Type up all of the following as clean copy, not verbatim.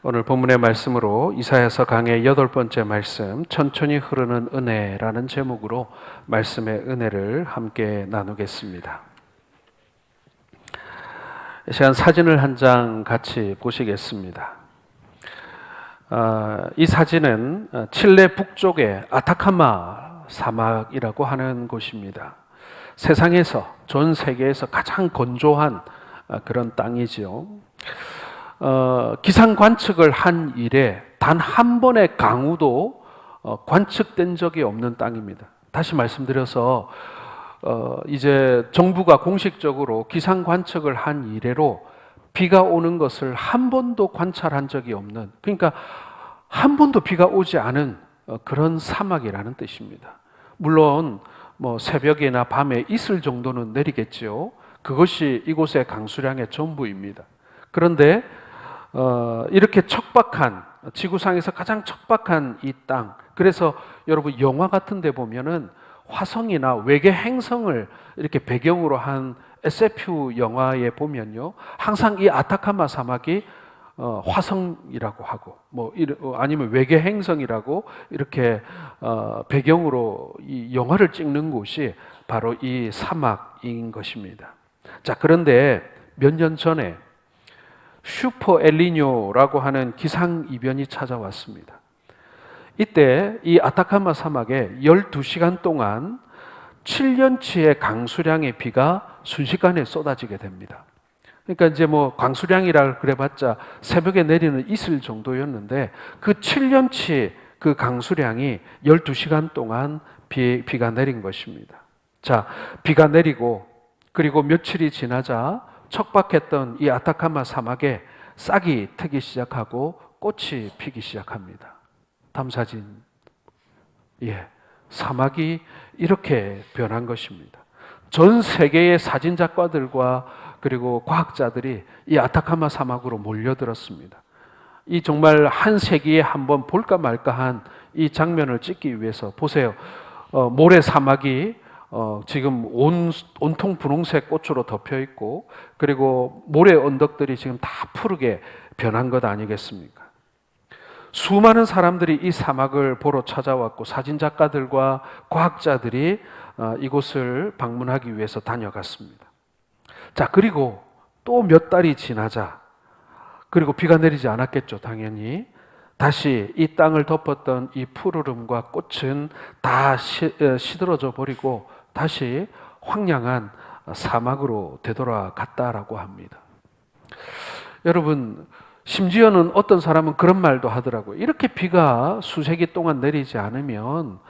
오늘 본문의 말씀으로 이사야서 강의 8번째 말씀, 천천히 흐르는 은혜라는 제목으로 말씀의 은혜를 함께 나누겠습니다. 이 시간 사진을 한 장 같이 보시겠습니다. 이 사진은 칠레 북쪽의 아타카마 사막이라고 하는 곳입니다. 세상에서, 전 세계에서 가장 건조한 그런 땅이지요. 기상 관측을 한 이래 단 한 번의 강우도 관측된 적이 없는 땅입니다. 다시 말씀드려서 이제 정부가 공식적으로 기상 관측을 한 이래로 비가 오는 것을 한 번도 관찰한 적이 없는, 그러니까 한 번도 비가 오지 않은 그런 사막이라는 뜻입니다. 물론 뭐 새벽이나 밤에 이슬 정도는 내리겠지요. 그것이 이곳의 강수량의 전부입니다. 그런데 이렇게 척박한, 지구상에서 가장 척박한 이 땅, 그래서 여러분 영화 같은 데 보면은 화성이나 외계 행성을 이렇게 배경으로 한 SF 영화에 보면요, 항상 이 아타카마 사막이 화성이라고 하고 아니면 외계 행성이라고 이렇게 배경으로 이 영화를 찍는 곳이 바로 이 사막인 것입니다. 자, 그런데 몇 년 전에 슈퍼 엘니뇨라고 하는 기상 이변이 찾아왔습니다. 이때 이 아타카마 사막에 12시간 동안 7년치의 강수량의 비가 순식간에 쏟아지게 됩니다. 그러니까 이제 뭐 강수량이라 그래봤자 새벽에 내리는 이슬 정도였는데 그 7년치 그 강수량이 12시간 동안 비가 내린 것입니다. 자, 비가 내리고 그리고 며칠이 지나자 척박했던 이 아타카마 사막에 싹이 트기 시작하고 꽃이 피기 시작합니다. 다음 사진. 사막이 이렇게 변한 것입니다. 전 세계의 사진 작가들과 그리고 과학자들이 이 아타카마 사막으로 몰려들었습니다. 이 정말 한 세기에 한번 볼까 말까한 이 장면을 찍기 위해서 보세요. 모래 사막이 지금 온통 분홍색 꽃으로 덮여 있고, 그리고 모래 언덕들이 지금 다 푸르게 변한 것 아니겠습니까? 수많은 사람들이 이 사막을 보러 찾아왔고, 사진 작가들과 과학자들이 이곳을 방문하기 위해서 다녀갔습니다. 자, 그리고 또 몇 달이 지나자, 그리고 비가 내리지 않았겠죠, 당연히. 다시 이 땅을 덮었던 이 푸르름과 꽃은 다 시들어져 버리고 다시 황량한 사막으로 되돌아갔다라고 합니다. 여러분, 심지어는 어떤 사람은 그런 말도 하더라고요. 이렇게 비가 수세기 동안 내리지 않으면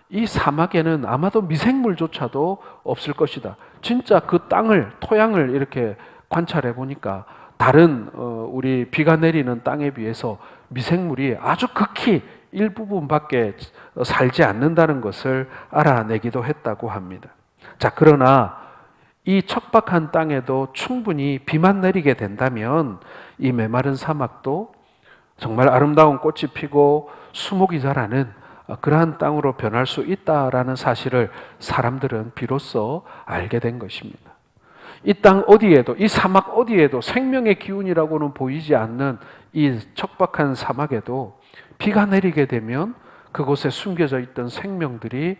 이 사막에는 아마도 미생물조차도 없을 것이다. 진짜 그 땅을, 토양을 이렇게 관찰해 보니까 다른 우리 비가 내리는 땅에 비해서 미생물이 아주 극히 일부분밖에 살지 않는다는 것을 알아내기도 했다고 합니다. 자, 그러나 이 척박한 땅에도 충분히 비만 내리게 된다면 이 메마른 사막도 정말 아름다운 꽃이 피고 수목이 자라는 그러한 땅으로 변할 수 있다라는 사실을 사람들은 비로소 알게 된 것입니다. 이 땅 어디에도, 이 사막 어디에도 생명의 기운이라고는 보이지 않는 이 척박한 사막에도 비가 내리게 되면 그곳에 숨겨져 있던 생명들이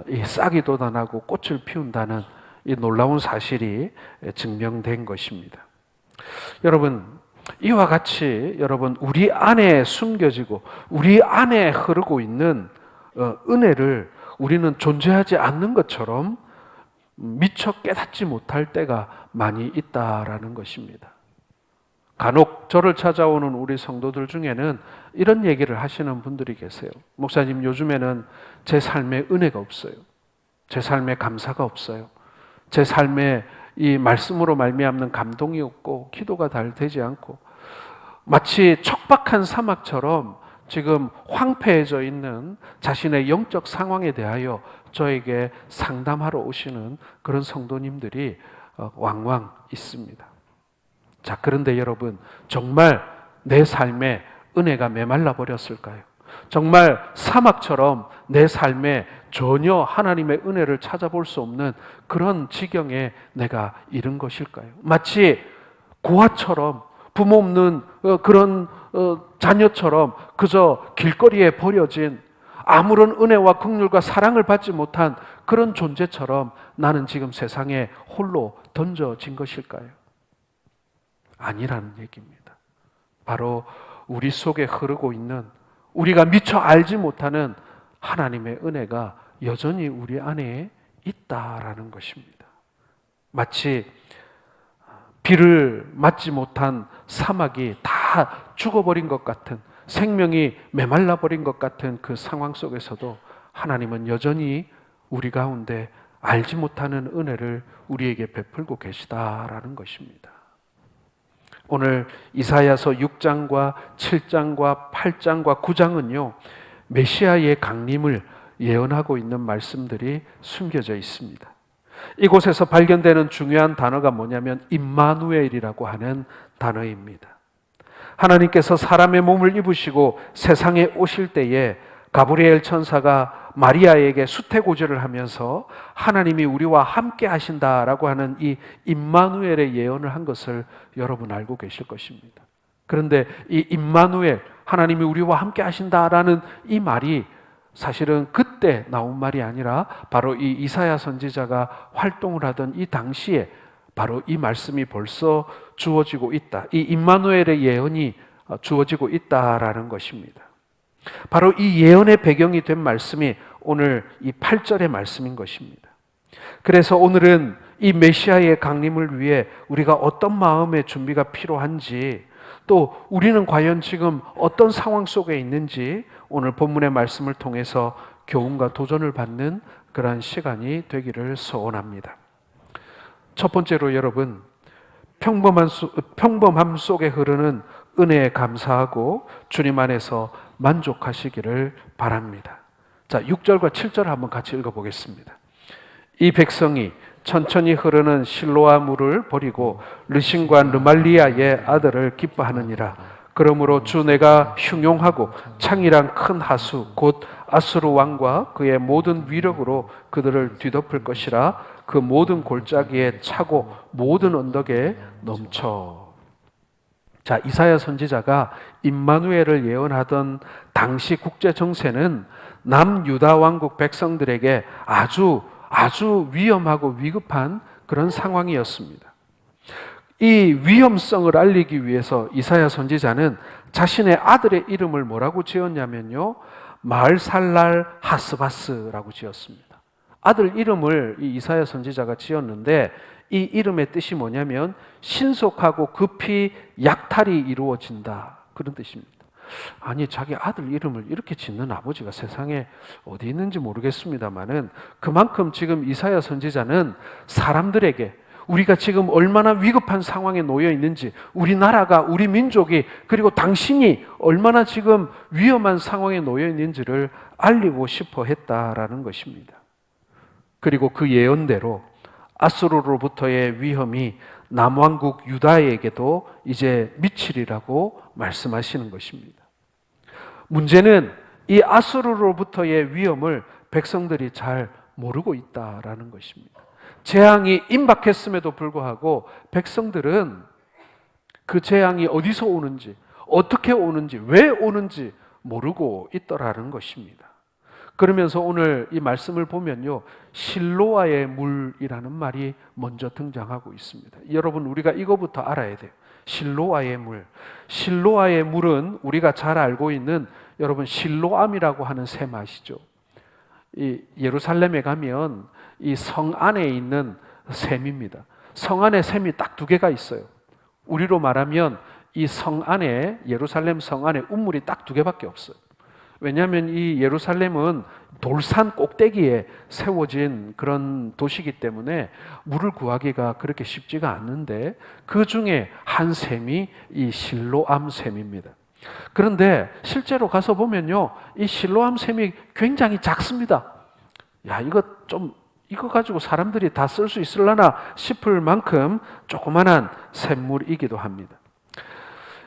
이 싹이 돋아나고 꽃을 피운다는 이 놀라운 사실이 증명된 것입니다. 여러분, 이와 같이 여러분 우리 안에 숨겨지고 우리 안에 흐르고 있는 은혜를 우리는 존재하지 않는 것처럼 미처 깨닫지 못할 때가 많이 있다라는 것입니다. 간혹 저를 찾아오는 우리 성도들 중에는 이런 얘기를 하시는 분들이 계세요. 목사님, 요즘에는 제 삶에 은혜가 없어요. 제 삶에 감사가 없어요. 제 삶에 이 말씀으로 말미암는 감동이 없고 기도가 잘 되지 않고 마치 척박한 사막처럼 지금 황폐해져 있는 자신의 영적 상황에 대하여 저에게 상담하러 오시는 그런 성도님들이 왕왕 있습니다. 자, 그런데 여러분, 정말 내 삶에 은혜가 메말라 버렸을까요? 정말 사막처럼 내 삶에 전혀 하나님의 은혜를 찾아볼 수 없는 그런 지경에 내가 이른 것일까요? 마치 고아처럼 부모 없는 그런 자녀처럼 그저 길거리에 버려진 아무런 은혜와 긍휼과 사랑을 받지 못한 그런 존재처럼 나는 지금 세상에 홀로 던져진 것일까요? 아니라는 얘기입니다. 바로 우리 속에 흐르고 있는 우리가 미처 알지 못하는 하나님의 은혜가 여전히 우리 안에 있다라는 것입니다. 마치 비를 맞지 못한 사막이 다 죽어버린 것 같은, 생명이 메말라 버린 것 같은 그 상황 속에서도 하나님은 여전히 우리 가운데 알지 못하는 은혜를 우리에게 베풀고 계시다라는 것입니다. 오늘 이사야서 6장과 7장과 8장과 9장은요, 메시아의 강림을 예언하고 있는 말씀들이 숨겨져 있습니다. 이곳에서 발견되는 중요한 단어가 뭐냐면 임마누엘이라고 하는 단어입니다. 하나님께서 사람의 몸을 입으시고 세상에 오실 때에 가브리엘 천사가 마리아에게 수태고지를 하면서 하나님이 우리와 함께 하신다라고 하는 이 임마누엘의 예언을 한 것을 여러분 알고 계실 것입니다. 그런데 이 임마누엘, 하나님이 우리와 함께 하신다라는 이 말이 사실은 그때 나온 말이 아니라 바로 이 이사야 선지자가 활동을 하던 이 당시에 바로 이 말씀이 벌써 주어지고 있다. 이 임마누엘의 예언이 주어지고 있다라는 것입니다. 바로 이 예언의 배경이 된 말씀이 오늘 이 8절의 말씀인 것입니다. 그래서 오늘은 이 메시아의 강림을 위해 우리가 어떤 마음의 준비가 필요한지, 또 우리는 과연 지금 어떤 상황 속에 있는지 오늘 본문의 말씀을 통해서 교훈과 도전을 받는 그러한 시간이 되기를 소원합니다. 첫 번째로 여러분, 평범함 속에 흐르는 은혜에 감사하고 주님 안에서 만족하시기를 바랍니다. 자, 6절과 7절 한번 같이 읽어보겠습니다. 이 백성이 천천히 흐르는 실로아 물을 버리고 르신과 르말리아의 아들을 기뻐하느니라. 그러므로 주 내가 흉용하고 창이란 큰 하수 곧 아수르 왕과 그의 모든 위력으로 그들을 뒤덮을 것이라. 그 모든 골짜기에 차고 모든 언덕에 넘쳐. 자, 이사야 선지자가 임마누엘을 예언하던 당시 국제 정세는 남유다 왕국 백성들에게 아주 위험하고 위급한 그런 상황이었습니다. 이 위험성을 알리기 위해서 이사야 선지자는 자신의 아들의 이름을 뭐라고 지었냐면요, 마을살랄 하스바스라고 지었습니다. 아들 이름을 이 이사야 선지자가 지었는데 이 이름의 뜻이 뭐냐면 신속하고 급히 약탈이 이루어진다, 그런 뜻입니다. 아니, 자기 아들 이름을 이렇게 짓는 아버지가 세상에 어디 있는지 모르겠습니다만은 그만큼 지금 이사야 선지자는 사람들에게 우리가 지금 얼마나 위급한 상황에 놓여 있는지, 우리나라가, 우리 민족이, 그리고 당신이 얼마나 지금 위험한 상황에 놓여 있는지를 알리고 싶어 했다라는 것입니다. 그리고 그 예언대로 아수르로부터의 위험이 남왕국 유다에게도 이제 미치리라고 말씀하시는 것입니다. 문제는 이 아수르로부터의 위험을 백성들이 잘 모르고 있다라는 것입니다. 재앙이 임박했음에도 불구하고 백성들은 그 재앙이 어디서 오는지, 어떻게 오는지, 왜 오는지 모르고 있더라는 것입니다. 그러면서 오늘 이 말씀을 보면요, 실로아의 물이라는 말이 먼저 등장하고 있습니다. 여러분, 우리가 이거부터 알아야 돼요. 실로아의 물. 실로아의 물은 우리가 잘 알고 있는, 여러분, 실로암이라고 하는 샘 아시죠? 이 예루살렘에 가면 이 성 안에 있는 샘입니다. 성 안에 샘이 딱 두 개가 있어요. 우리로 말하면 이 성 안에, 예루살렘 성 안에 운물이 딱 두 개밖에 없어요. 왜냐하면 이 예루살렘은 돌산 꼭대기에 세워진 그런 도시이기 때문에 물을 구하기가 그렇게 쉽지가 않는데 그 중에 한 샘이 이 실로암 샘입니다. 그런데 실제로 가서 보면요, 이 실로암 샘이 굉장히 작습니다. 야, 이거 가지고 사람들이 다 쓸 수 있을라나 싶을 만큼 조그만한 샘물이기도 합니다.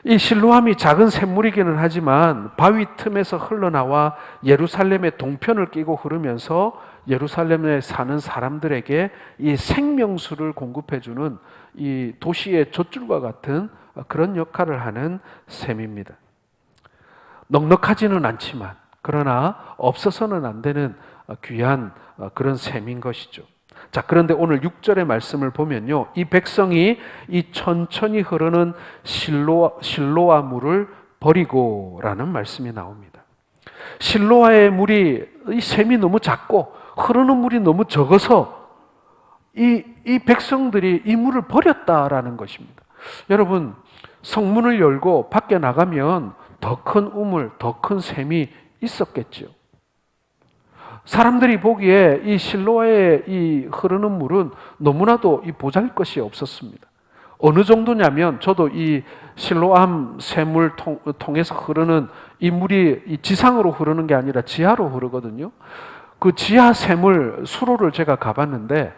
이 실로암이 작은 샘물이기는 하지만 바위 틈에서 흘러나와 예루살렘의 동편을 끼고 흐르면서 예루살렘에 사는 사람들에게 이 생명수를 공급해주는 이 도시의 젖줄과 같은 그런 역할을 하는 셈입니다. 넉넉하지는 않지만 그러나 없어서는 안 되는 귀한 그런 셈인 것이죠. 자, 그런데 오늘 6절의 말씀을 보면요, 이 백성이 이 천천히 흐르는 실로아 물을 버리고라는 말씀이 나옵니다. 실로아의 물이, 이 샘이 너무 작고 흐르는 물이 너무 적어서 이 백성들이 이 물을 버렸다라는 것입니다. 여러분, 성문을 열고 밖에 나가면 더 큰 우물, 더 큰 샘이 있었겠죠. 사람들이 보기에 이 실로아의 이 흐르는 물은 너무나도 이 보잘것이 없었습니다. 어느 정도냐면, 저도 이 실로암 샘을 통해서 흐르는 이 물이 이 지상으로 흐르는 게 아니라 지하로 흐르거든요. 그 지하 샘을, 수로를 제가 가봤는데,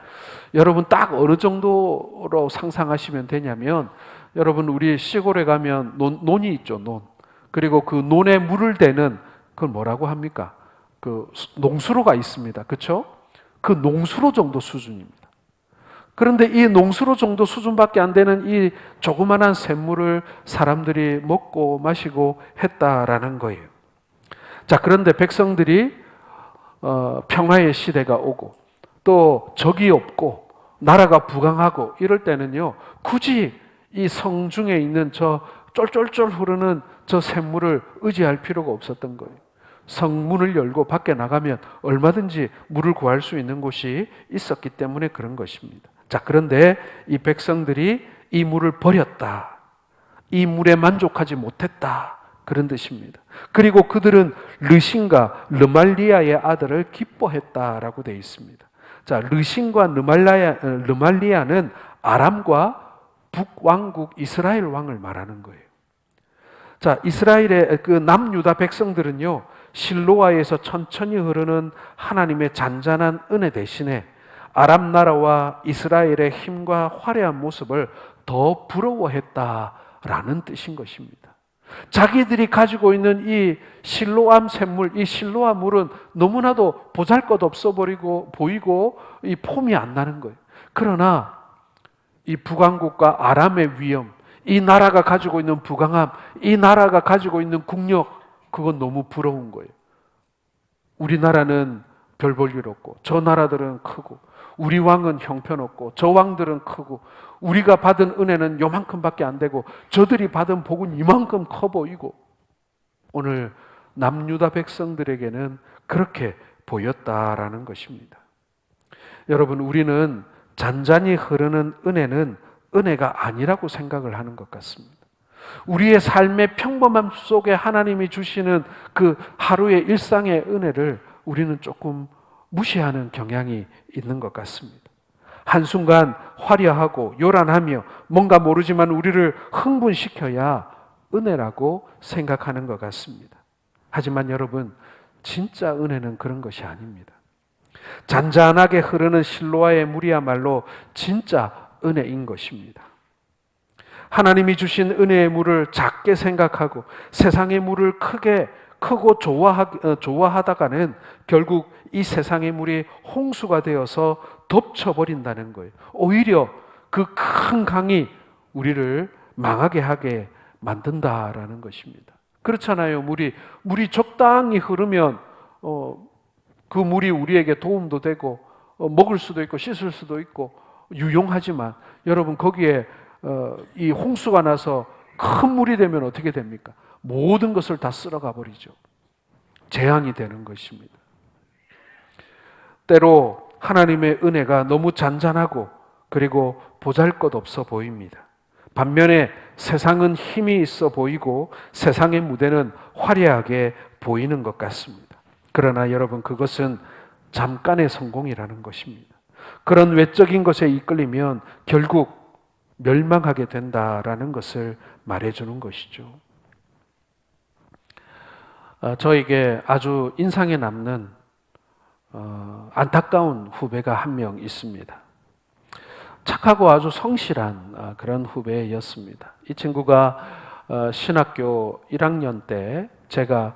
여러분 딱 어느 정도로 상상하시면 되냐면, 여러분 우리 시골에 가면 논이 있죠, 논. 그리고 그 논에 물을 대는, 그걸 뭐라고 합니까? 그 농수로가 있습니다. 그렇죠? 그 농수로 정도 수준입니다. 그런데 이 농수로 정도 수준밖에 안 되는 이 조그만한 샘물을 사람들이 먹고 마시고 했다라는 거예요. 자, 그런데 백성들이 평화의 시대가 오고 또 적이 없고 나라가 부강하고 이럴 때는요, 굳이 이 성중에 있는 저 쫄쫄쫄 흐르는 저 샘물을 의지할 필요가 없었던 거예요. 성문을 열고 밖에 나가면 얼마든지 물을 구할 수 있는 곳이 있었기 때문에 그런 것입니다. 자, 그런데 이 백성들이 이 물을 버렸다. 이 물에 만족하지 못했다. 그런 뜻입니다. 그리고 그들은 르신과 르말리아의 아들을 기뻐했다라고 되어 있습니다. 자, 르신과 르말리아는 아람과 북왕국 이스라엘 왕을 말하는 거예요. 자, 이스라엘의 그 남유다 백성들은요, 실로아에서 천천히 흐르는 하나님의 잔잔한 은혜 대신에 아람 나라와 이스라엘의 힘과 화려한 모습을 더 부러워했다라는 뜻인 것입니다. 자기들이 가지고 있는 이 실로암 샘물, 이 실로암 물은 너무나도 보잘것없어 보이고 이 폼이 안 나는 거예요. 그러나 이 북왕국과 아람의 위험, 이 나라가 가지고 있는 부강함, 이 나라가 가지고 있는 국력, 그건 너무 부러운 거예요. 우리나라는 별 볼 일 없고 저 나라들은 크고 우리 왕은 형편없고 저 왕들은 크고 우리가 받은 은혜는 요만큼밖에 안 되고 저들이 받은 복은 이만큼 커 보이고, 오늘 남유다 백성들에게는 그렇게 보였다라는 것입니다. 여러분, 우리는 잔잔히 흐르는 은혜는 은혜가 아니라고 생각을 하는 것 같습니다. 우리의 삶의 평범함 속에 하나님이 주시는 그 하루의 일상의 은혜를 우리는 조금 무시하는 경향이 있는 것 같습니다. 한순간 화려하고 요란하며 뭔가 모르지만 우리를 흥분시켜야 은혜라고 생각하는 것 같습니다. 하지만 여러분, 진짜 은혜는 그런 것이 아닙니다. 잔잔하게 흐르는 실로아의 물이야말로 진짜 은혜인 것입니다. 하나님이 주신 은혜의 물을 작게 생각하고 세상의 물을 크고 좋아하다가는 결국 이 세상의 물이 홍수가 되어서 덮쳐버린다는 거예요. 오히려 그 큰 강이 우리를 망하게 하게 만든다라는 것입니다. 그렇잖아요. 물이 적당히 흐르면 그 물이 우리에게 도움도 되고 먹을 수도 있고 씻을 수도 있고 유용하지만, 여러분 거기에 이 홍수가 나서 큰 물이 되면 어떻게 됩니까? 모든 것을 다 쓸어가 버리죠. 재앙이 되는 것입니다. 때로 하나님의 은혜가 너무 잔잔하고 그리고 보잘것없어 보입니다. 반면에 세상은 힘이 있어 보이고 세상의 무대는 화려하게 보이는 것 같습니다. 그러나 여러분, 그것은 잠깐의 성공이라는 것입니다. 그런 외적인 것에 이끌리면 결국 멸망하게 된다라는 것을 말해주는 것이죠. 저에게 아주 인상에 남는 안타까운 후배가 한 명 있습니다. 착하고 아주 성실한 그런 후배였습니다. 이 친구가 신학교 1학년 때 제가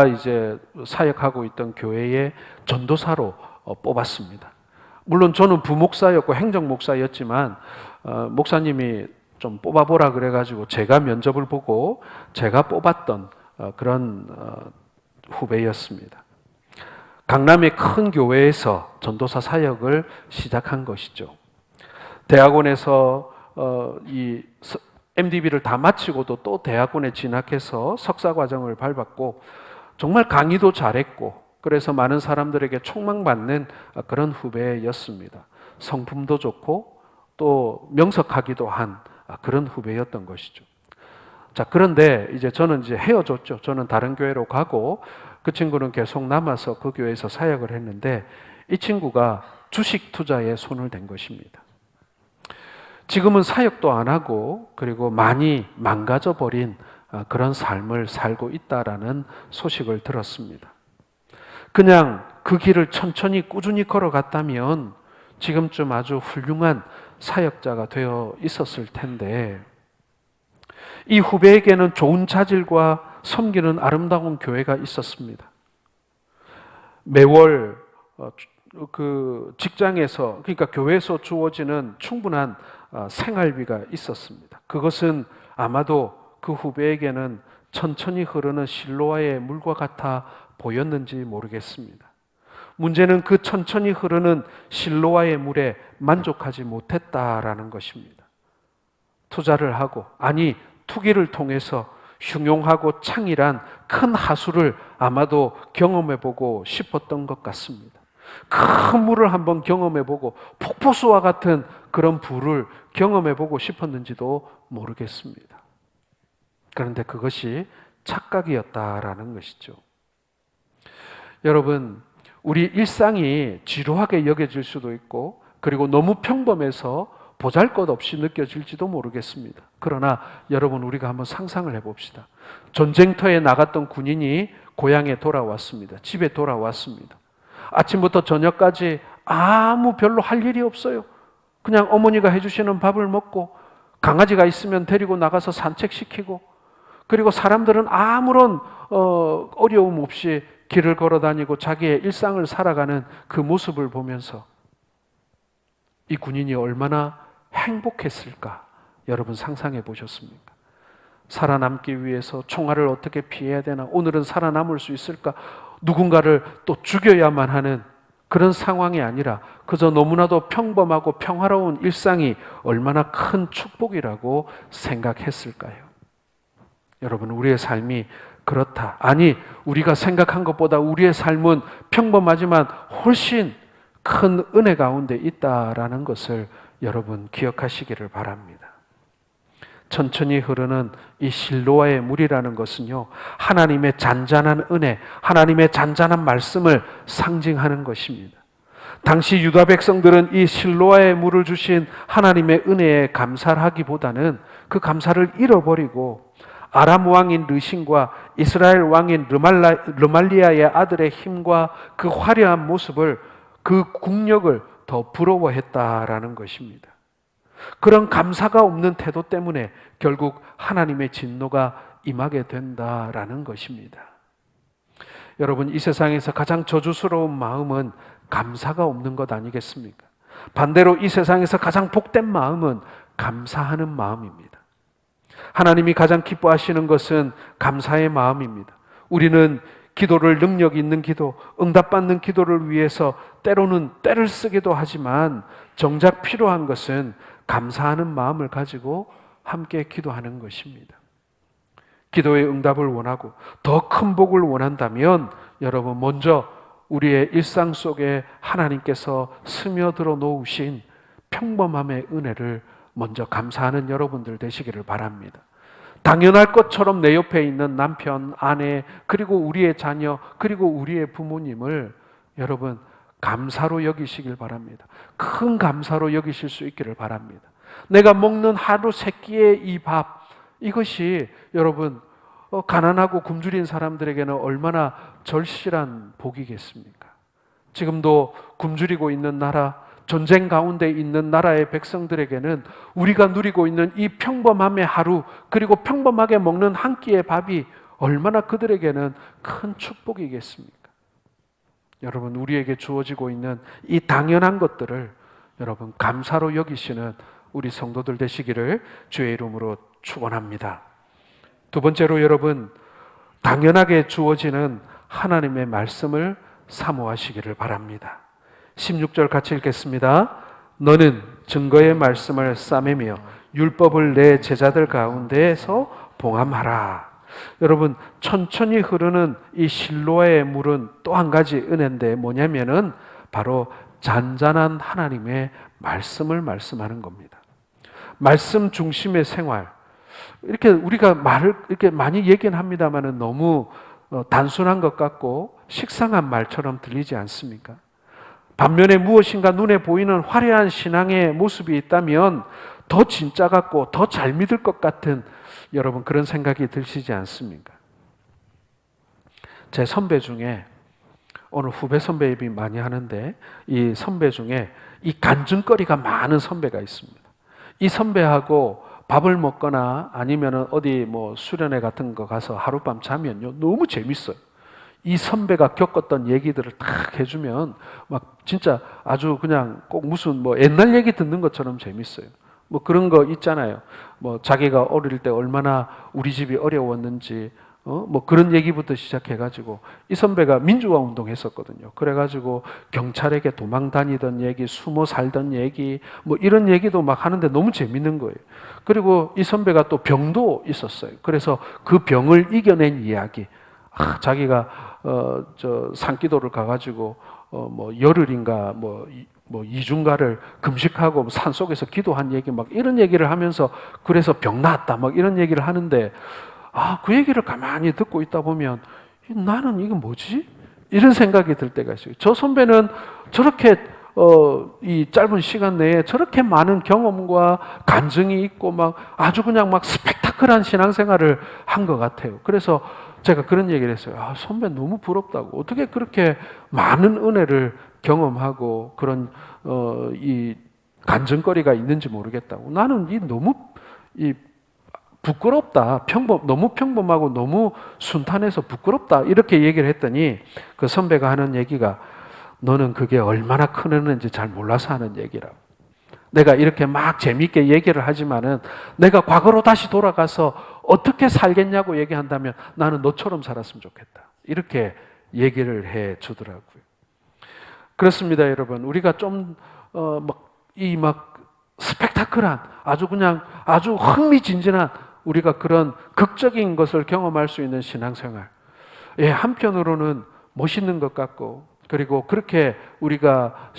이제 사역하고 있던 교회의 전도사로 뽑았습니다. 물론 저는 부목사였고 행정목사였지만 목사님이 좀 뽑아보라 그래가지고 제가 면접을 보고 제가 뽑았던 그런 후배였습니다. 강남의 큰 교회에서 전도사 사역을 시작한 것이죠. 대학원에서 이 MDB를 다 마치고도 또 대학원에 진학해서 석사 과정을 밟았고 정말 강의도 잘했고 그래서 많은 사람들에게 촉망받는 그런 후배였습니다. 성품도 좋고 또 명석하기도 한 그런 후배였던 것이죠. 자, 그런데 저는 헤어졌죠. 저는 다른 교회로 가고 그 친구는 계속 남아서 그 교회에서 사역을 했는데 이 친구가 주식 투자에 손을 댄 것입니다. 지금은 사역도 안 하고 그리고 많이 망가져 버린 그런 삶을 살고 있다라는 소식을 들었습니다. 그냥 그 길을 천천히 꾸준히 걸어갔다면 지금쯤 아주 훌륭한 사역자가 되어 있었을 텐데 이 후배에게는 좋은 자질과 섬기는 아름다운 교회가 있었습니다. 매월 그 직장에서 그러니까 교회에서 주어지는 충분한 생활비가 있었습니다. 그것은 아마도 그 후배에게는 천천히 흐르는 실로아의 물과 같아 보였는지 모르겠습니다. 문제는 그 천천히 흐르는 실로아의 물에 만족하지 못했다라는 것입니다. 투자를 하고 투기를 통해서 흉용하고 창일한 큰 하수를 아마도 경험해보고 싶었던 것 같습니다. 큰 물을 한번 경험해보고 폭포수와 같은 그런 부를 경험해보고 싶었는지도 모르겠습니다. 그런데 그것이 착각이었다라는 것이죠. 여러분, 우리 일상이 지루하게 여겨질 수도 있고 그리고 너무 평범해서 보잘것없이 느껴질지도 모르겠습니다. 그러나 여러분, 우리가 한번 상상을 해봅시다. 전쟁터에 나갔던 군인이 고향에 돌아왔습니다. 집에 돌아왔습니다. 아침부터 저녁까지 아무 별로 할 일이 없어요. 그냥 어머니가 해주시는 밥을 먹고 강아지가 있으면 데리고 나가서 산책시키고 그리고 사람들은 아무런 어려움 없이 길을 걸어 다니고 자기의 일상을 살아가는 그 모습을 보면서 이 군인이 얼마나 행복했을까? 여러분 상상해 보셨습니까? 살아남기 위해서 총알을 어떻게 피해야 되나? 오늘은 살아남을 수 있을까? 누군가를 또 죽여야만 하는 그런 상황이 아니라 그저 너무나도 평범하고 평화로운 일상이 얼마나 큰 축복이라고 생각했을까요? 여러분, 우리의 삶이 그렇다. 우리가 생각한 것보다 우리의 삶은 평범하지만 훨씬 큰 은혜 가운데 있다라는 것을 여러분 기억하시기를 바랍니다. 천천히 흐르는 이 실로아의 물이라는 것은요, 하나님의 잔잔한 은혜, 하나님의 잔잔한 말씀을 상징하는 것입니다. 당시 유다 백성들은 이 실로아의 물을 주신 하나님의 은혜에 감사를 하기보다는 그 감사를 잃어버리고 아람 왕인 르신과 이스라엘 왕인 르말리아의 아들의 힘과 그 화려한 모습을, 그 국력을 더 부러워했다라는 것입니다. 그런 감사가 없는 태도 때문에 결국 하나님의 진노가 임하게 된다라는 것입니다. 여러분, 이 세상에서 가장 저주스러운 마음은 감사가 없는 것 아니겠습니까? 반대로 이 세상에서 가장 복된 마음은 감사하는 마음입니다. 하나님이 가장 기뻐하시는 것은 감사의 마음입니다. 우리는 기도를 능력 있는 기도, 응답받는 기도를 위해서 때로는 때를 쓰기도 하지만 정작 필요한 것은 감사하는 마음을 가지고 함께 기도하는 것입니다. 기도의 응답을 원하고 더 큰 복을 원한다면 여러분, 먼저 우리의 일상 속에 하나님께서 스며들어 놓으신 평범함의 은혜를 먼저 감사하는 여러분들 되시기를 바랍니다. 당연할 것처럼 내 옆에 있는 남편, 아내, 그리고 우리의 자녀, 그리고 우리의 부모님을 여러분 감사로 여기시길 바랍니다. 큰 감사로 여기실 수 있기를 바랍니다. 내가 먹는 하루 세 끼의 이 밥, 이것이 여러분 가난하고 굶주린 사람들에게는 얼마나 절실한 복이겠습니까? 지금도 굶주리고 있는 나라, 전쟁 가운데 있는 나라의 백성들에게는 우리가 누리고 있는 이 평범함의 하루, 그리고 평범하게 먹는 한 끼의 밥이 얼마나 그들에게는 큰 축복이겠습니까? 여러분, 우리에게 주어지고 있는 이 당연한 것들을 여러분 감사로 여기시는 우리 성도들 되시기를 주의 이름으로 축원합니다. 두 번째로 여러분, 당연하게 주어지는 하나님의 말씀을 사모하시기를 바랍니다. 16절 같이 읽겠습니다. 너는 증거의 말씀을 싸매며 율법을 내 제자들 가운데에서 봉함하라. 여러분, 천천히 흐르는 이 실로아의 물은 또 한 가지 은혜인데 뭐냐면은 바로 잔잔한 하나님의 말씀을 말씀하는 겁니다. 말씀 중심의 생활. 이렇게 우리가 말을 이렇게 많이 얘기는 합니다만은 너무 단순한 것 같고 식상한 말처럼 들리지 않습니까? 반면에 무엇인가 눈에 보이는 화려한 신앙의 모습이 있다면 더 진짜 같고 더 잘 믿을 것 같은 여러분 그런 생각이 드시지 않습니까? 제 선배 중에 오늘 후배 선배 얘기 많이 하는데 이 선배 중에 이 간증거리가 많은 선배가 있습니다. 이 선배하고 밥을 먹거나 아니면 어디 뭐 수련회 같은 거 가서 하룻밤 자면요 너무 재밌어요. 이 선배가 겪었던 얘기들을 딱 해주면 막 진짜 아주 그냥 꼭 무슨 뭐 옛날 얘기 듣는 것처럼 재밌어요. 뭐 그런 거 있잖아요. 뭐 자기가 어릴 때 얼마나 우리 집이 어려웠는지 뭐 그런 얘기부터 시작해가지고 이 선배가 민주화 운동 했었거든요. 그래가지고 경찰에게 도망 다니던 얘기, 숨어 살던 얘기, 뭐 이런 얘기도 막 하는데 너무 재밌는 거예요. 그리고 이 선배가 또 병도 있었어요. 그래서 그 병을 이겨낸 이야기. 자기가 저 산기도를 가가지고 뭐 열흘인가 뭐 2주인가를 금식하고 산속에서 기도한 얘기 막 이런 얘기를 하면서 그래서 병 나았다 막 이런 얘기를 하는데 그 얘기를 가만히 듣고 있다 보면 나는 이거 뭐지? 이런 생각이 들 때가 있어요. 저 선배는 저렇게 이 짧은 시간 내에 저렇게 많은 경험과 간증이 있고 막 아주 그냥 막 스펙타클한 신앙생활을 한 것 같아요. 그래서 제가 그런 얘기를 했어요. 선배 너무 부럽다고. 어떻게 그렇게 많은 은혜를 경험하고 그런 이 간증거리가 있는지 모르겠다고. 나는 너무 부끄럽다. 너무 평범하고 너무 순탄해서 부끄럽다. 이렇게 얘기를 했더니 그 선배가 하는 얘기가 너는 그게 얼마나 큰 은혜인지 잘 몰라서 하는 얘기라고. 내가 이렇게 막 재미있게 얘기를 하지만은 내가 과거로 다시 돌아가서 어떻게 살겠냐고 얘기한다면 나는 너처럼 살았으면 좋겠다. 이렇게 얘기를 해 주더라고요. 그렇습니다, 여러분. 우리가 좀 스펙타클한 아주 흥미진진한 우리가 그런 극적인 것을 경험할 수 있는 신앙생활. 예, 한편으로는 멋있는 것 같고 그리고 그렇게 우리가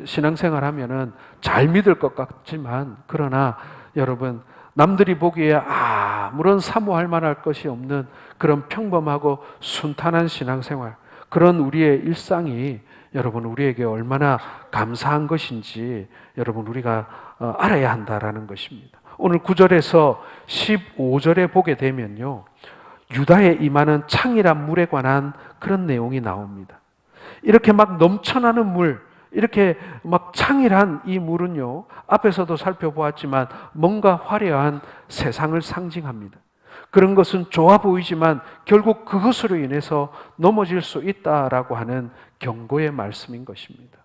신앙생활 하면은 잘 믿을 것 같지만 그러나 여러분 남들이 보기에 아무런 사모할 만할 것이 없는 그런 평범하고 순탄한 신앙생활 그런 우리의 일상이 여러분 우리에게 얼마나 감사한 것인지 여러분 우리가 알아야 한다라는 것입니다. 오늘 9절에서 15절에 보게 되면요 유다에 임하는 창이란 물에 관한 그런 내용이 나옵니다. 이렇게 막 넘쳐나는 물, 이렇게 막 창이란 이 물은요 앞에서도 살펴보았지만 뭔가 화려한 세상을 상징합니다. 그런 것은 좋아 보이지만 결국 그것으로 인해서 넘어질 수 있다라고 하는 경고의 말씀인 것입니다.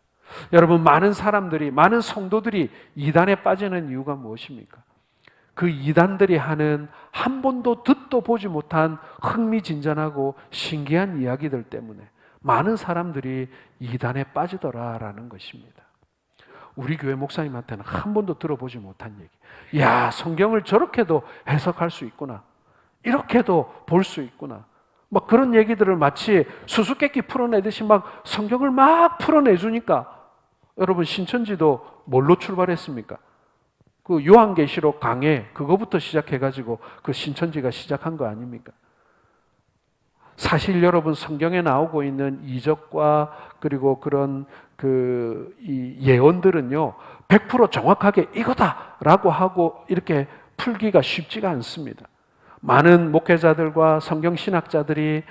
여러분 많은 사람들이 많은 성도들이 이단에 빠지는 이유가 무엇입니까? 그 이단들이 하는 한 번도 듣도 보지 못한 흥미진진하고 신기한 이야기들 때문에 많은 사람들이 이단에 빠지더라라는 것입니다. 우리 교회 목사님한테는 한 번도 들어보지 못한 얘기. 야, 성경을 저렇게도 해석할 수 있구나. 이렇게도 볼 수 있구나. 막 그런 얘기들을 마치 수수께끼 풀어내듯이 막 성경을 막 풀어내주니까 여러분 신천지도 뭘로 출발했습니까? 그 요한계시록 강해 그거부터 시작해가지고 그 신천지가 시작한 거 아닙니까? 사실 여러분 성경에 나오고 있는 이적과 그리고 그런 이 예언들은요 100% 정확하게 이거다라고 하고 이렇게 풀기가 쉽지가 않습니다. 많은 목회자들과 성경신학자들이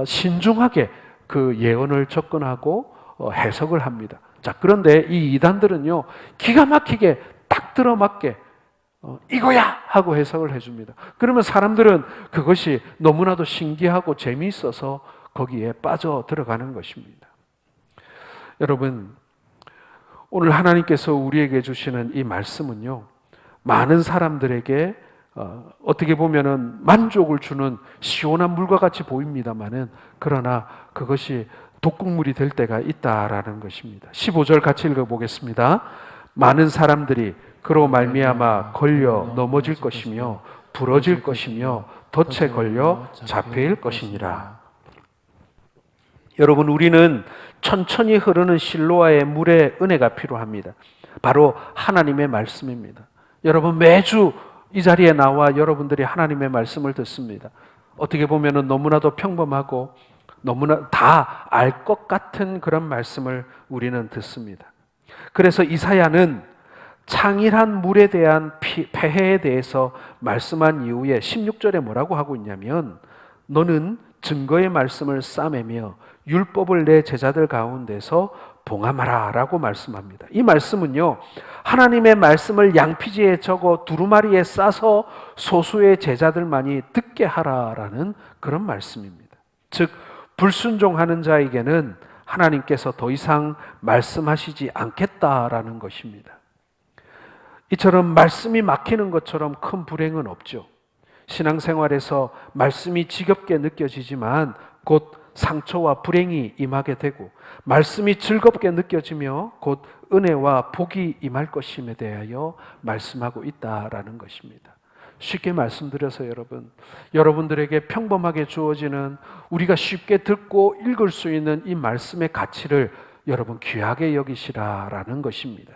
신중하게 그 예언을 접근하고 해석을 합니다. 자, 그런데 이 이단들은요 기가 막히게 딱 들어맞게 이거야! 하고 해석을 해줍니다. 그러면 사람들은 그것이 너무나도 신기하고 재미있어서 거기에 빠져 들어가는 것입니다. 여러분, 오늘 하나님께서 우리에게 주시는 이 말씀은요, 많은 사람들에게 어떻게 보면은 만족을 주는 시원한 물과 같이 보입니다만은 그러나 그것이 독극물이 될 때가 있다라는 것입니다. 15절 같이 읽어보겠습니다. 많은 사람들이 그로 말미암아 걸려 넘어질 것이며 부러질 것이며 덫에 걸려 잡혀일 것이니라. 여러분, 우리는 천천히 흐르는 실로아의 물의 은혜가 필요합니다. 바로 하나님의 말씀입니다. 여러분, 매주 이 자리에 나와 여러분들이 하나님의 말씀을 듣습니다. 어떻게 보면 너무나도 평범하고 너무나 다 알 것 같은 그런 말씀을 우리는 듣습니다. 그래서 이사야는 창일한 물에 대한 폐해에 대해서 말씀한 이후에 16절에 뭐라고 하고 있냐면, 너는 증거의 말씀을 싸매며 율법을 내 제자들 가운데서 봉함하라 라고 말씀합니다. 이 말씀은요, 하나님의 말씀을 양피지에 적어 두루마리에 싸서 소수의 제자들만이 듣게 하라라는 그런 말씀입니다. 즉, 불순종하는 자에게는 하나님께서 더 이상 말씀하시지 않겠다라는 것입니다. 이처럼 말씀이 막히는 것처럼 큰 불행은 없죠. 신앙생활에서 말씀이 지겹게 느껴지지만 곧 상처와 불행이 임하게 되고, 말씀이 즐겁게 느껴지며 곧 은혜와 복이 임할 것임에 대하여 말씀하고 있다라는 것입니다. 쉽게 말씀드려서 여러분들에게 평범하게 주어지는 우리가 쉽게 듣고 읽을 수 있는 이 말씀의 가치를 여러분 귀하게 여기시라라는 것입니다.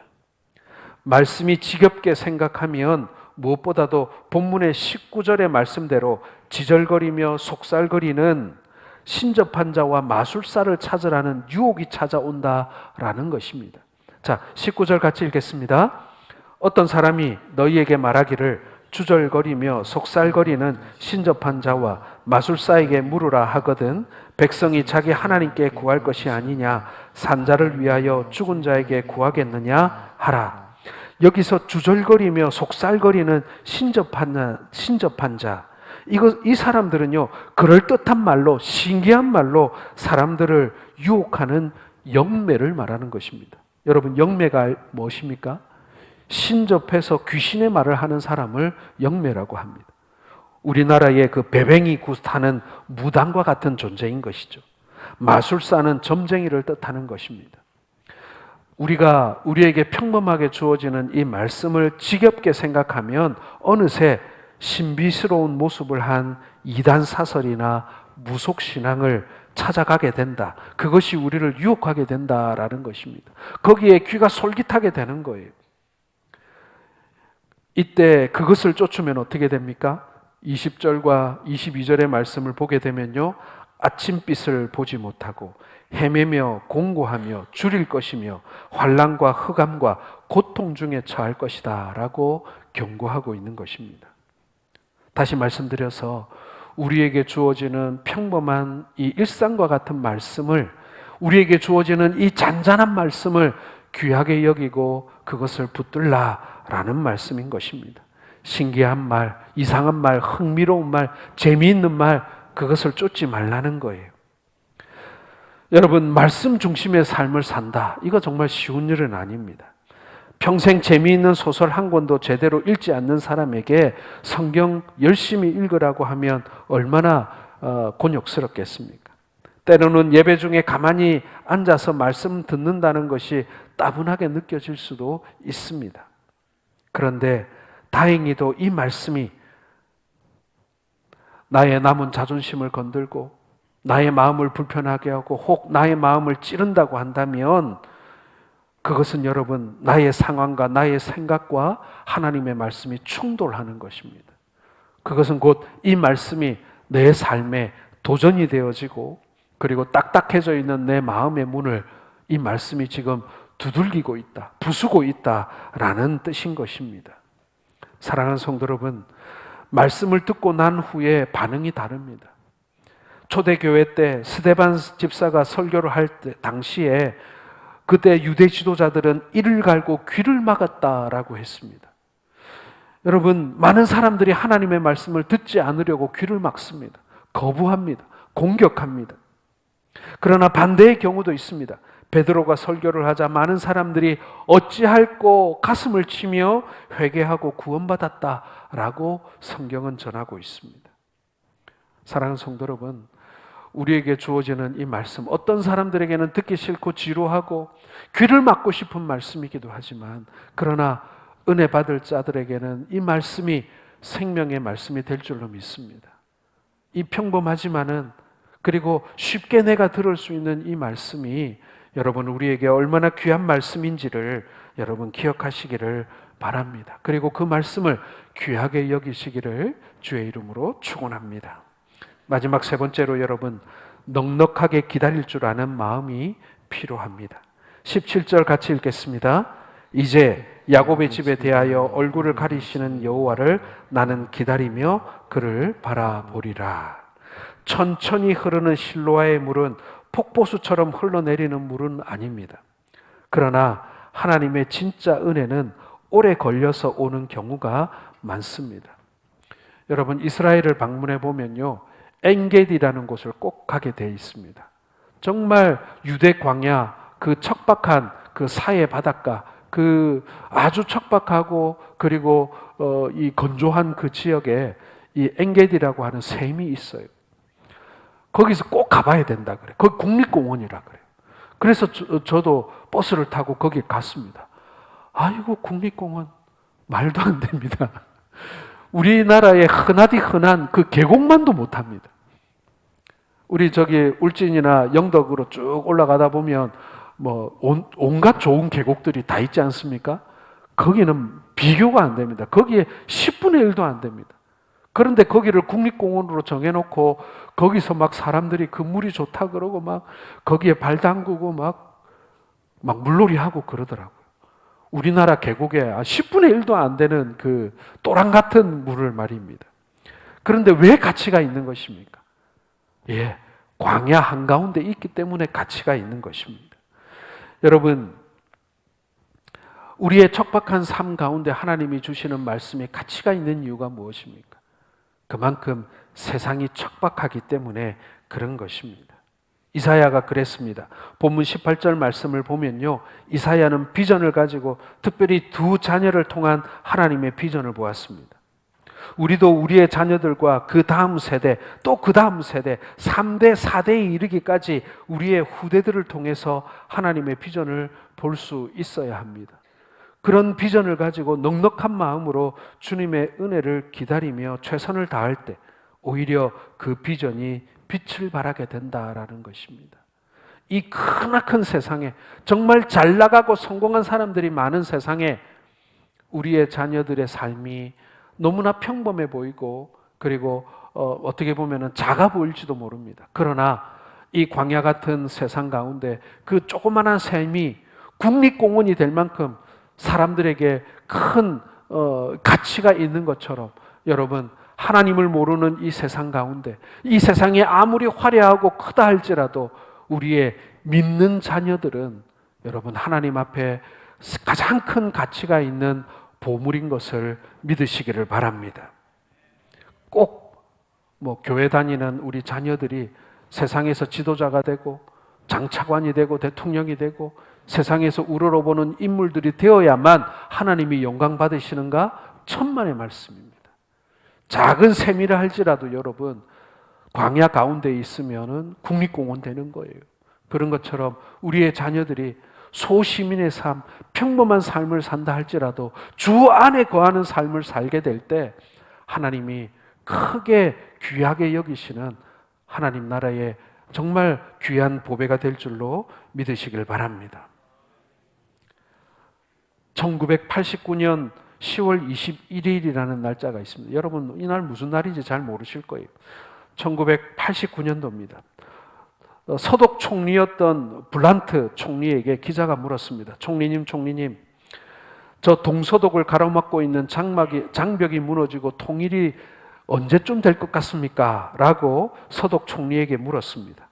말씀이 지겹게 생각하면 무엇보다도 본문의 19절의 말씀대로 지절거리며 속살거리는 신접한 자와 마술사를 찾으라는 유혹이 찾아온다라는 것입니다. 자, 19절 같이 읽겠습니다. 어떤 사람이 너희에게 말하기를 주절거리며 속살거리는 신접한 자와 마술사에게 물으라 하거든 백성이 자기 하나님께 구할 것이 아니냐 산자를 위하여 죽은 자에게 구하겠느냐 하라. 여기서 주절거리며 속살거리는 신접한 자, 이 사람들은요, 그럴듯한 말로, 신기한 말로 사람들을 유혹하는 영매를 말하는 것입니다. 여러분, 영매가 무엇입니까? 신접해서 귀신의 말을 하는 사람을 영매라고 합니다. 우리나라의 그 배뱅이 굿하는 무당과 같은 존재인 것이죠. 마술사는 점쟁이를 뜻하는 것입니다. 우리에게 평범하게 주어지는 이 말씀을 지겹게 생각하면 어느새 신비스러운 모습을 한 이단 사설이나 무속 신앙을 찾아가게 된다. 그것이 우리를 유혹하게 된다라는 것입니다. 거기에 귀가 솔깃하게 되는 거예요. 이때 그것을 쫓으면 어떻게 됩니까? 20절과 22절의 말씀을 보게 되면요, 아침빛을 보지 못하고 헤매며 공고하며 줄일 것이며 환난과 흑암과 고통 중에 처할 것이다 라고 경고하고 있는 것입니다. 다시 말씀드려서 우리에게 주어지는 평범한 이 일상과 같은 말씀을, 우리에게 주어지는 이 잔잔한 말씀을 귀하게 여기고 그것을 붙들라라는 말씀인 것입니다. 신기한 말, 이상한 말, 흥미로운 말, 재미있는 말, 그것을 쫓지 말라는 거예요. 여러분, 말씀 중심의 삶을 산다. 이거 정말 쉬운 일은 아닙니다. 평생 재미있는 소설 한 권도 제대로 읽지 않는 사람에게 성경 열심히 읽으라고 하면 얼마나 곤욕스럽겠습니까? 때로는 예배 중에 가만히 앉아서 말씀 듣는다는 것이 따분하게 느껴질 수도 있습니다. 그런데 다행히도 이 말씀이 나의 남은 자존심을 건들고 나의 마음을 불편하게 하고 혹 나의 마음을 찌른다고 한다면 그것은 여러분, 나의 상황과 나의 생각과 하나님의 말씀이 충돌하는 것입니다. 그것은 곧 이 말씀이 내 삶에 도전이 되어지고, 그리고 딱딱해져 있는 내 마음의 문을 이 말씀이 지금 두들기고 있다, 부수고 있다라는 뜻인 것입니다. 사랑하는 성도 여러분, 말씀을 듣고 난 후에 반응이 다릅니다. 초대교회 때 스데반 집사가 설교를 할 때 당시에 그때 유대 지도자들은 이를 갈고 귀를 막았다라고 했습니다. 여러분, 많은 사람들이 하나님의 말씀을 듣지 않으려고 귀를 막습니다. 거부합니다. 공격합니다. 그러나 반대의 경우도 있습니다. 베드로가 설교를 하자 많은 사람들이 어찌할꼬 가슴을 치며 회개하고 구원받았다라고 성경은 전하고 있습니다. 사랑하는 성도 여러분, 우리에게 주어지는 이 말씀, 어떤 사람들에게는 듣기 싫고 지루하고 귀를 막고 싶은 말씀이기도 하지만, 그러나 은혜 받을 자들에게는 이 말씀이 생명의 말씀이 될 줄로 믿습니다. 이 평범하지만은, 그리고 쉽게 내가 들을 수 있는 이 말씀이 여러분 우리에게 얼마나 귀한 말씀인지를 여러분 기억하시기를 바랍니다. 그리고 그 말씀을 귀하게 여기시기를 주의 이름으로 축원합니다. 마지막 세 번째로 여러분, 넉넉하게 기다릴 줄 아는 마음이 필요합니다. 17절 같이 읽겠습니다. 이제 야곱의 집에 대하여 얼굴을 가리시는 여호와를 나는 기다리며 그를 바라보리라. 천천히 흐르는 실로아의 물은 폭포수처럼 흘러내리는 물은 아닙니다. 그러나 하나님의 진짜 은혜는 오래 걸려서 오는 경우가 많습니다. 여러분, 이스라엘을 방문해 보면요, 엔게디라는 곳을 꼭 가게 되어 있습니다. 정말 유대 광야, 그 척박한 그 사해 바닷가, 그 아주 척박하고 그리고 이 건조한 그 지역에 이 엔게디라고 하는 샘이 있어요. 거기서 꼭 가봐야 된다 그래요. 거기 국립공원이라 그래요. 그래서 저도 버스를 타고 거기 갔습니다. 아이고, 국립공원 말도 안 됩니다. 우리나라에 흔하디 흔한 그 계곡만도 못합니다. 우리 저기 울진이나 영덕으로 쭉 올라가다 보면 뭐 온갖 좋은 계곡들이 다 있지 않습니까? 거기는 비교가 안 됩니다. 거기에 10분의 1도 안 됩니다. 그런데 거기를 국립공원으로 정해놓고 거기서 막 사람들이 그 물이 좋다 그러고 막 거기에 발 담그고 막 물놀이 하고 그러더라고요. 우리나라 계곡에 10분의 1도 안 되는 그 또랑 같은 물을 말입니다. 그런데 왜 가치가 있는 것입니까? 예, 광야 한가운데 있기 때문에 가치가 있는 것입니다. 여러분, 우리의 척박한 삶 가운데 하나님이 주시는 말씀에 가치가 있는 이유가 무엇입니까? 그만큼 세상이 척박하기 때문에 그런 것입니다. 이사야가 그랬습니다. 본문 18절 말씀을 보면요, 이사야는 비전을 가지고 특별히 두 자녀를 통한 하나님의 비전을 보았습니다. 우리도 우리의 자녀들과 그 다음 세대, 또 그 다음 세대, 3대, 4대에 이르기까지 우리의 후대들을 통해서 하나님의 비전을 볼 수 있어야 합니다. 그런 비전을 가지고 넉넉한 마음으로 주님의 은혜를 기다리며 최선을 다할 때 오히려 그 비전이 빛을 발하게 된다라는 것입니다. 이 크나큰 세상에, 정말 잘 나가고 성공한 사람들이 많은 세상에 우리의 자녀들의 삶이 너무나 평범해 보이고, 그리고 어떻게 보면 작아 보일지도 모릅니다. 그러나 이 광야 같은 세상 가운데 그 조그만한 삶이 국립공원이 될 만큼 사람들에게 큰 가치가 있는 것처럼, 여러분, 하나님을 모르는 이 세상 가운데, 이 세상이 아무리 화려하고 크다 할지라도 우리의 믿는 자녀들은 여러분 하나님 앞에 가장 큰 가치가 있는 보물인 것을 믿으시기를 바랍니다. 꼭 뭐 교회 다니는 우리 자녀들이 세상에서 지도자가 되고 장차관이 되고 대통령이 되고 세상에서 우러러보는 인물들이 되어야만 하나님이 영광 받으시는가? 천만의 말씀입니다. 작은 셈이라 할지라도 여러분 광야 가운데 있으면은 국립공원 되는 거예요. 그런 것처럼 우리의 자녀들이 소시민의 삶, 평범한 삶을 산다 할지라도 주 안에 거하는 삶을 살게 될 때 하나님이 크게 귀하게 여기시는 하나님 나라의 정말 귀한 보배가 될 줄로 믿으시길 바랍니다. 1989년 10월 21일이라는 날짜가 있습니다. 여러분 이날 무슨 날인지 잘 모르실 거예요. 1989년도입니다. 서독 총리였던 블란트 총리에게 기자가 물었습니다. 총리님, 저 동서독을 가로막고 있는 장벽이 무너지고 통일이 언제쯤 될 것 같습니까? 라고 서독 총리에게 물었습니다.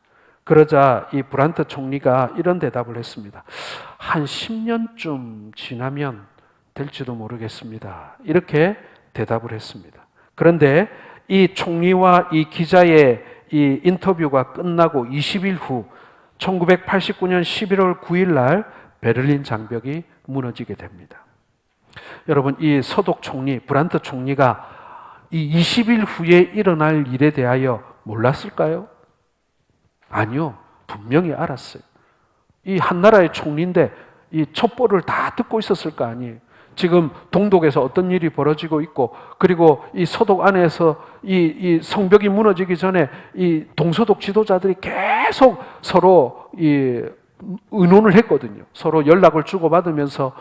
그러자 이 블란트 총리가 이런 대답을 했습니다. 한 10년쯤 지나면 될지도 모르겠습니다. 이렇게 대답을 했습니다. 그런데 이 총리와 이 기자의 이 인터뷰가 끝나고 20일 후 1989년 11월 9일 날 베를린 장벽이 무너지게 됩니다. 여러분, 이 서독 총리, 브란트 총리가 이 20일 후에 일어날 일에 대하여 몰랐을까요? 아니요. 분명히 알았어요. 이 한 나라의 총리인데 이 첩보를 다 듣고 있었을 거 아니에요. 지금 동독에서 어떤 일이 벌어지고 있고, 그리고 이 서독 안에서 이 성벽이 무너지기 전에 이 동서독 지도자들이 계속 서로 이 의논을 했거든요. 서로 연락을 주고받으면서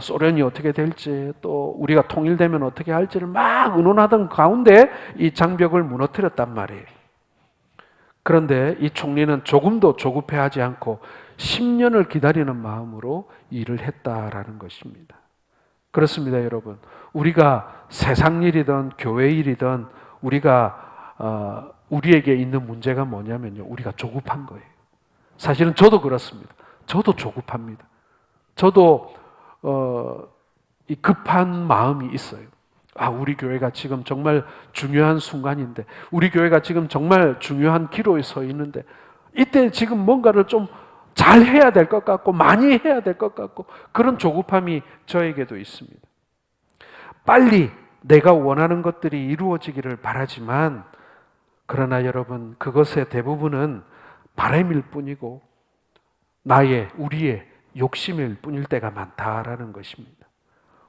소련이 어떻게 될지, 또 우리가 통일되면 어떻게 할지를 막 의논하던 가운데 이 장벽을 무너뜨렸단 말이에요. 그런데 이 총리는 조금도 조급해하지 않고 10년을 기다리는 마음으로 일을 했다라는 것입니다. 그렇습니다, 여러분. 우리가 세상 일이든 교회 일이든 우리에게 있는 문제가 뭐냐면요, 우리가 조급한 거예요. 사실은 저도 그렇습니다. 저도 조급합니다. 저도 이 급한 마음이 있어요. 우리 교회가 지금 정말 중요한 순간인데, 우리 교회가 지금 정말 중요한 기로에 서 있는데, 이때 지금 뭔가를 좀 잘 해야 될 것 같고, 많이 해야 될 것 같고, 그런 조급함이 저에게도 있습니다. 빨리 내가 원하는 것들이 이루어지기를 바라지만, 그러나 여러분, 그것의 대부분은 바람일 뿐이고 우리의 욕심일 뿐일 때가 많다라는 것입니다.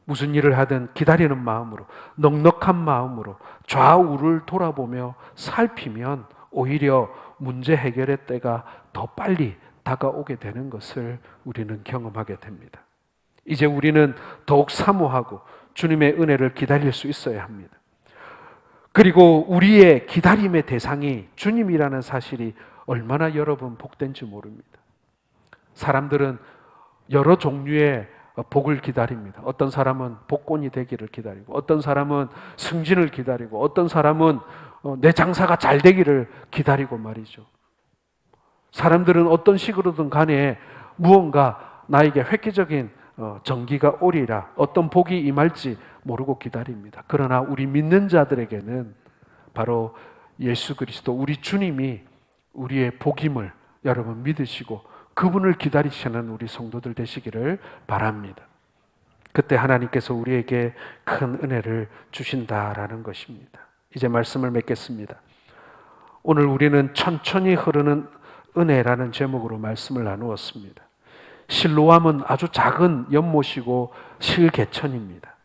무슨 일을 하든 기다리는 마음으로, 넉넉한 마음으로 좌우를 돌아보며 살피면 오히려 문제 해결의 때가 더 빨리 다가오게 되는 것을 우리는 경험하게 됩니다. 이제 우리는 더욱 사모하고 주님의 은혜를 기다릴 수 있어야 합니다. 그리고 우리의 기다림의 대상이 주님이라는 사실이 얼마나 여러분 복된지 모릅니다. 사람들은 여러 종류의 복을 기다립니다. 어떤 사람은 복권이 되기를 기다리고, 어떤 사람은 승진을 기다리고, 어떤 사람은 내 장사가 잘 되기를 기다리고 말이죠. 사람들은 어떤 식으로든 간에 무언가 나에게 획기적인 전기가 오리라, 어떤 복이 임할지 모르고 기다립니다. 그러나 우리 믿는 자들에게는 바로 예수 그리스도, 우리 주님이 우리의 복임을 여러분 믿으시고 그분을 기다리시는 우리 성도들 되시기를 바랍니다. 그때 하나님께서 우리에게 큰 은혜를 주신다라는 것입니다. 이제 말씀을 맺겠습니다. 오늘 우리는 천천히 흐르는 은혜라는 제목으로 말씀을 나누었습니다. 실로암은 아주 작은 연못이고 실개천입니다.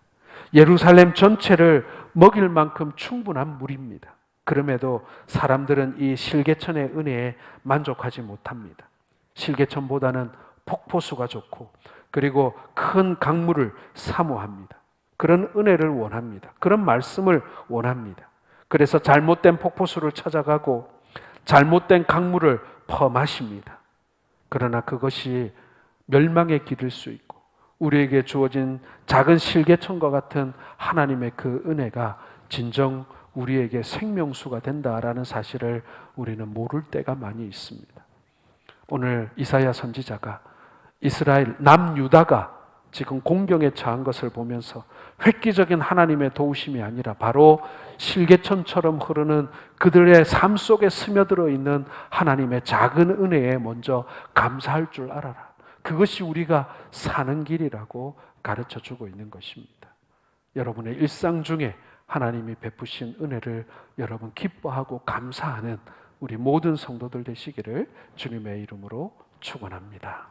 예루살렘 전체를 먹일 만큼 충분한 물입니다. 그럼에도 사람들은 이 실개천의 은혜에 만족하지 못합니다. 실개천보다는 폭포수가 좋고, 그리고 큰 강물을 사모합니다. 그런 은혜를 원합니다. 그런 말씀을 원합니다. 그래서 잘못된 폭포수를 찾아가고 잘못된 강물을 퍼마십니다. 그러나 그것이 멸망의 길일 수 있고, 우리에게 주어진 작은 실개천과 같은 하나님의 그 은혜가 진정 우리에게 생명수가 된다라는 사실을 우리는 모를 때가 많이 있습니다. 오늘 이사야 선지자가 이스라엘 남유다가 지금 공경에 처한 것을 보면서 획기적인 하나님의 도우심이 아니라 바로 실개천처럼 흐르는 그들의 삶 속에 스며들어 있는 하나님의 작은 은혜에 먼저 감사할 줄 알아라. 그것이 우리가 사는 길이라고 가르쳐 주고 있는 것입니다. 여러분의 일상 중에 하나님이 베푸신 은혜를 여러분 기뻐하고 감사하는 우리 모든 성도들 되시기를 주님의 이름으로 축원합니다.